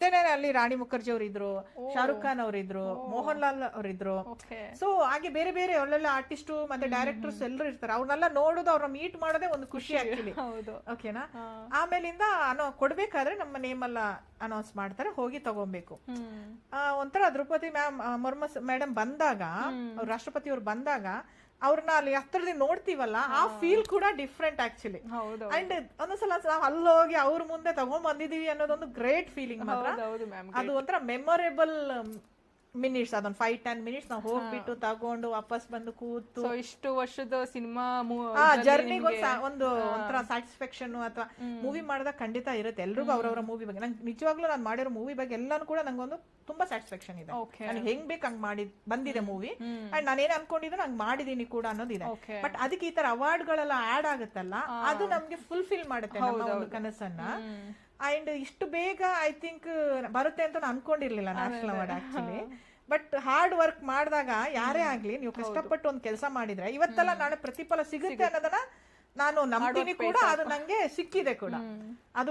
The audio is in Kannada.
ಅಲ್ಲಿ ರಾಣಿ ಮುಖರ್ಜಿ ಅವರಿದ್ರು, ಶಾರುಖ್ ಖಾನ್ ಅವರಿದ್ರು, ಮೋಹನ್ ಲಾಲ್ ಅವರಿದ್ರು. ಸೊ ಹಾಗೆ ಬೇರೆ ಬೇರೆ ಒಳ್ಳೊಳ್ಳೆ ಆರ್ಟಿಸ್ಟ್ ಮತ್ತೆ ಡೈರೆಕ್ಟರ್ಸ್ ಎಲ್ಲರೂ ಇರ್ತಾರೆ. ಅವ್ರನ್ನೆಲ್ಲ ನೋಡೋದು, ಅವ್ರನ್ನ ಮೀಟ್ ಮಾಡೋದೇ ಒಂದು ಖುಷಿ ಆಕ್ಚುಲಿ. ಓಕೆನಾ. ಆಮೇಲಿಂದ ಕೊಡ್ಬೇಕಾದ್ರೆ ನಮ್ಮ ನೇಮ್ ಎಲ್ಲ ಅನೌನ್ಸ್ ಮಾಡ್ತಾರೆ, ಹೋಗಿ ತಗೊಬೇಕು. ಒಂಥರ ದ್ರೌಪದಿ ಮುರ್ಮು ಮೇಡಮ್ ಬಂದಾಗ, ಅವ್ರು ರಾಷ್ಟ್ರಪತಿ ಅವ್ರು ಬಂದಾಗ ಅವ್ರನ್ನ ಅಲ್ಲಿ ಹತ್ರದಿಂದ ನೋಡ್ತೀವಲ್ಲ, ಆ ಫೀಲ್ ಕೂಡ ಡಿಫ್ರೆಂಟ್ ಆಕ್ಚುಲಿ. ಅಂಡ್ ಒಂದೊಂದ್ಸಲ ನಾವು ಅಲ್ಲೋಗಿ ಅವ್ರ ಮುಂದೆ ತಗೊಂಡ್ ಬಂದಿದೀವಿ ಅನ್ನೋದೊಂದು ಗ್ರೇಟ್ ಫೀಲಿಂಗ್ ಮಾತ್ರ. ಅದು ಒಂಥರ ಮೆಮೊರೇಬಲ್ ಮಿನಿಟ್ಸ್. ಅದೊಂದು 5-10 ಮಿನಿಟ್ಸ್ ನಾವು ಹೋಗ್ಬಿಟ್ಟು ತಗೊಂಡು ವಾಪಸ್ ಬಂದು ಕೂತು ಇಷ್ಟು ವರ್ಷದ ಸಿನಿಮಾ ಜರ್ನಿಗೆ ಒಂದು ಒಂಥರ ಸ್ಯಾಟಿಸ್ಫ್ಯಾಕ್ಷನ್ ಅಥವಾ ಮೂವಿ ಮಾಡಿದಾಗ ಖಂಡಿತ ಇರುತ್ತೆ ಎಲ್ರಿಗೂ ಅವ್ರವ್ರ ಮೂವಿ ಬಗ್ಗೆ. ನಂಗೆ ನಿಜವಾಗ್ಲೂ ನಾನು ಮಾಡಿರೋ ಮೂವಿ ಬಗ್ಗೆ ಎಲ್ಲಾನು ಕೂಡ ನಂಗೊಂದು ತುಂಬಾ ಸ್ಯಾಟಿಸ್ಫ್ಯಾಕ್ಷನ್ ಇದೆ. ನನಗೆ ಹೆಂಗ್ ಬೇಕು ಹಂಗ್ ಬಂದಿದೆ ಮೂವಿ. ಅಂಡ್ ನಾನೇನ್ ಅನ್ಕೊಂಡಿದ್ರೆ ಹಂಗ್ ಮಾಡಿದೀನಿ ಕೂಡ ಅನ್ನೋದಿದೆ. ಬಟ್ ಅದಕ್ಕೆ ಈ ತರ ಅವಾರ್ಡ್ ಗಳೆಲ್ಲ ಆಡ್ ಆಗುತ್ತಲ್ಲ, ಅದು ನಮ್ಗೆ ಫುಲ್ಫಿಲ್ ಮಾಡುತ್ತೆ ನಮ್ಮ ಒಂದು ಕನಸನ್ನ. ಅಂಡ್ ಇಷ್ಟು ಬೇಗ ಐ ಥಿಂಕ್ ಬರುತ್ತೆ ಅಂತ ನಾನು ಅನ್ಕೊಂಡಿರ್ಲಿಲ್ಲ national award actually. But hard work ಮಾಡಿದಾಗ ಯಾರೇ ಆಗ್ಲಿ, ನೀವು ಕಷ್ಟಪಟ್ಟು ಒಂದ್ ಕೆಲಸ ಮಾಡಿದ್ರೆ ಇವತ್ತೆಲ್ಲ ನಾಳೆ ಪ್ರತಿಫಲ ಸಿಗುತ್ತೆ ಅನ್ನೋದನ್ನ ನಾನು ನಂಬ್ತೀನಿ ಕೂಡ. ಅದು ನಂಗೆ ಸಿಕ್ಕಿದೆ ಕೂಡ. ಅದು